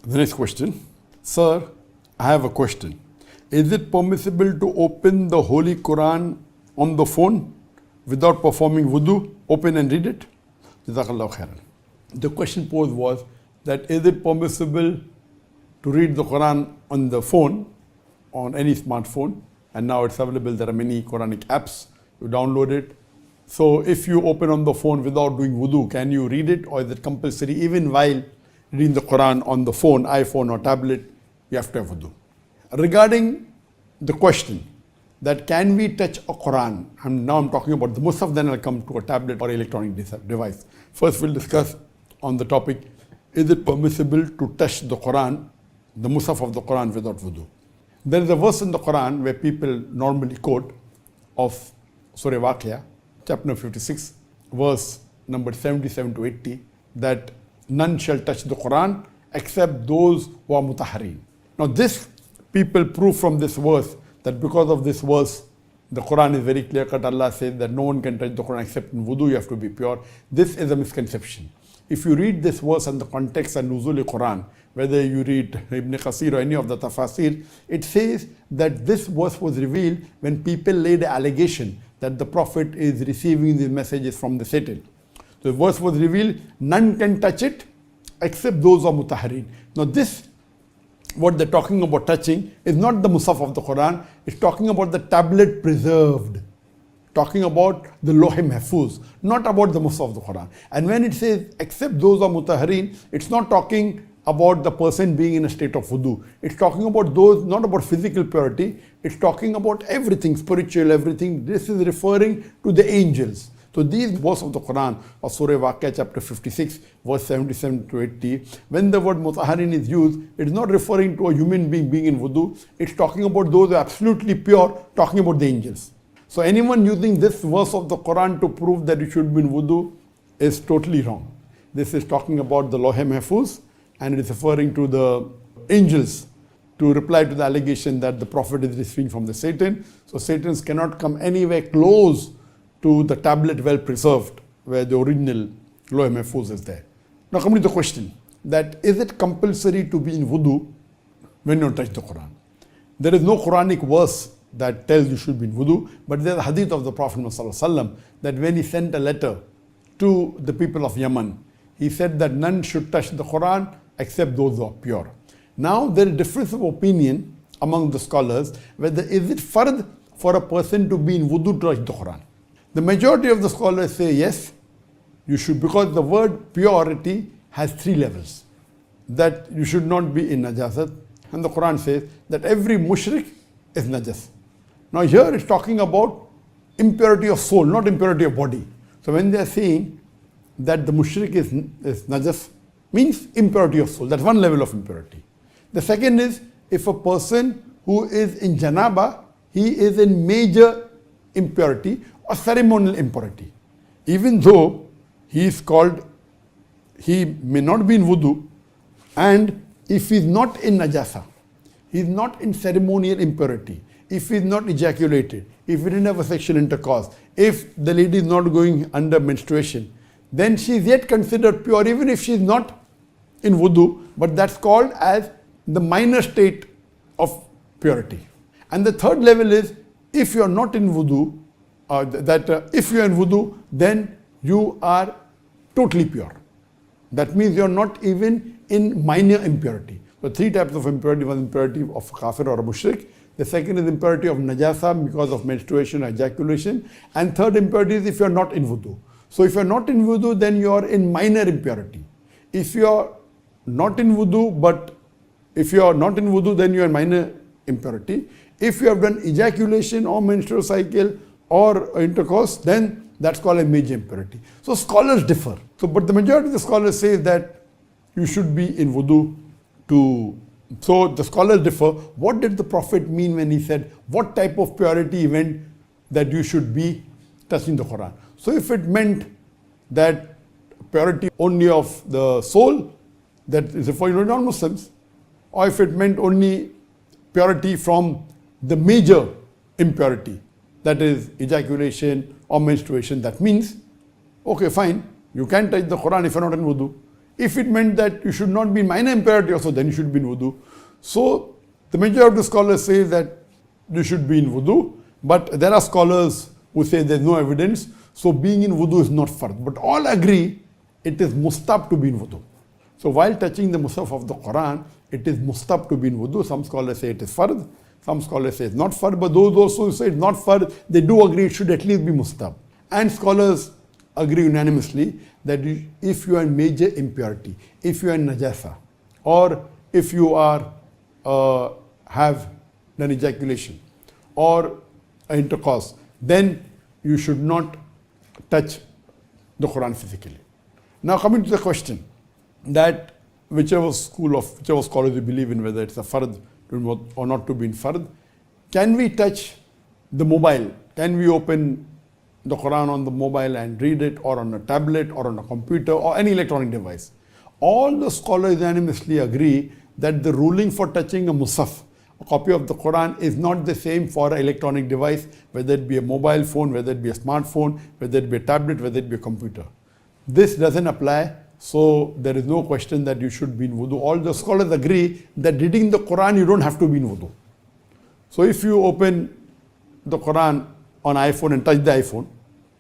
The next question. Sir, I have a question. Is it permissible to open the Holy Quran on the phone without performing wudu? Open and read it? Jazakallah khairan. The question posed was that is it permissible to read the Quran on the phone, on any smartphone? And now it's available. There are many Quranic apps. You download it. So if you open on the phone without doing wudu, can you read it, or is it compulsory even while reading the Quran on the phone, iPhone or tablet, you have to have wudu? Regarding the question that can we touch a Quran, and now I'm talking about the Musaf, then I'll come to a tablet or electronic device. First we'll discuss on the topic, is it permissible to touch the Quran, the Musaf of the Quran without wudu? There is a verse in the Quran where people normally quote of Surah Waqia, chapter 56, verse number 77 to 80, that none shall touch the Quran except those who are mutahhareen. Now this, people prove from this verse that because of this verse, the Quran is very clear cut. Allah says that no one can touch the Quran except in wudu, you have to be pure. This is a misconception. If you read this verse in the context and Nuzul Quran, whether you read Ibn Qasir or any of the Tafsir, it says that this verse was revealed when people laid an allegation that the Prophet is receiving these messages from the Satan. The verse was revealed, none can touch it except those who are mutahhareen. Now this, what they're talking about touching, is not the Musaf of the Quran, it's talking about the tablet preserved. Talking about the Lawh Mahfuz, not about the Musaf of the Quran. And when it says except those who are mutahhareen, it's not talking about the person being in a state of wudu. It's talking about those, not about physical purity, it's talking about everything, spiritual, everything. This is referring to the angels. So these verses of the Quran, of Surah Waqia chapter 56, verse 77 to 80, when the word mutahharin is used, it is not referring to a human being being in wudu, it's talking about those who are absolutely pure, talking about the angels. So anyone using this verse of the Quran to prove that you should be in wudu is totally wrong. This is talking about the Lawh Mahfuz, and it is referring to the angels to reply to the allegation that the Prophet is receiving from the Satan. So Satans cannot come anywhere close to the tablet well preserved where the original Lawh Mahfuz is there. Now coming to the question that is it compulsory to be in wudu when you touch the Quran? There is no Quranic verse that tells you should be in wudu, but there is a hadith of the Prophet ﷺ that when he sent a letter to the people of Yemen, he said that none should touch the Quran except those who are pure. Now there is difference of opinion among the scholars whether is it fard for a person to be in wudu to touch the Quran. The majority of the scholars say yes, you should, because the word purity has 3 levels. That you should not be in najasat, and the Quran says that every mushrik is najas. Now here it's talking about impurity of soul, not impurity of body. So when they are saying that the mushrik is najas, means impurity of soul. That's one level of impurity. The second is if a person who is in janaba, he is in major impurity or ceremonial impurity. Even though he is called, he may not be in wudu, and if he is not in najasa, he is not in ceremonial impurity, if he is not ejaculated, if he didn't have a sexual intercourse, if the lady is not going under menstruation, then she is yet considered pure even if she is not in wudu, but that's called as the minor state of purity. And the third level is if you are not in wudu, if you are in wudu, then you are totally pure. That means you are not even in minor impurity. So 3 types of impurity. One impurity of kafir or a mushrik. The second is impurity of najasa because of menstruation or ejaculation. And third impurity is if you are not in wudu. So if you are not in wudu, then you are in minor impurity. If you are not in wudu, then you are in minor impurity. If you have done ejaculation or menstrual cycle or intercourse, then that's called a major impurity. So scholars differ. But the majority of the scholars say that you should be in wudu to. So the scholars differ. What did the Prophet mean when he said what type of purity he meant that you should be touching the Quran? So if it meant that purity only of the soul, that is referring to non-Muslims, or if it meant only purity from the major impurity, that is ejaculation or menstruation, that means, okay, fine, you can touch the Quran if you're not in wudu. If it meant that you should not be in minor impurity also, then you should be in wudu. So the majority of the scholars say that you should be in wudu, but there are scholars who say there's no evidence, so being in wudu is not fard. But all agree it is mustab to be in wudu. So while touching the mushaf of the Quran, it is mustab to be in wudu. Some scholars say it is fard, some scholars say it's not fard, but those also who say it's not fard, they do agree it should at least be mustab. And scholars agree unanimously that if you are in major impurity, if you are in najasa, or if you are have an ejaculation or intercourse, then you should not touch the Quran physically. Now coming to the question that whichever scholars you believe in, whether it's a fard or not to be in fard, can we touch the mobile? Can we open the Quran on the mobile and read it, or on a tablet or on a computer or any electronic device? All the scholars unanimously agree that the ruling for touching a mushaf, a copy of the Quran, is not the same for an electronic device, whether it be a mobile phone, whether it be a smartphone, whether it be a tablet, whether it be a computer. This doesn't apply, so there is no question that you should be in wudu. All the scholars agree that reading the Quran, you don't have to be in wudu. So if you open the Quran on iPhone and touch the iPhone,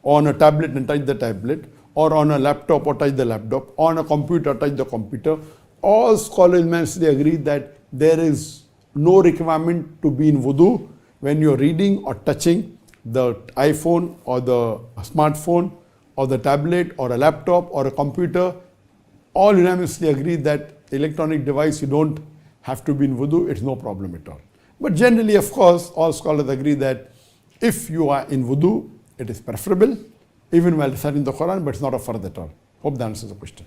or on a tablet and touch the tablet, or on a laptop or touch the laptop, or on a computer, touch the computer, all scholars unanimously agree that there is no requirement to be in wudu when you are reading or touching the iPhone or the smartphone or the tablet or a laptop or a computer. All unanimously agree that electronic device, you don't have to be in wudu, it's no problem at all. But generally, of course, all scholars agree that if you are in wudu, it is preferable, even while reciting the Quran, but it's not a fard at all. Hope that answers the question.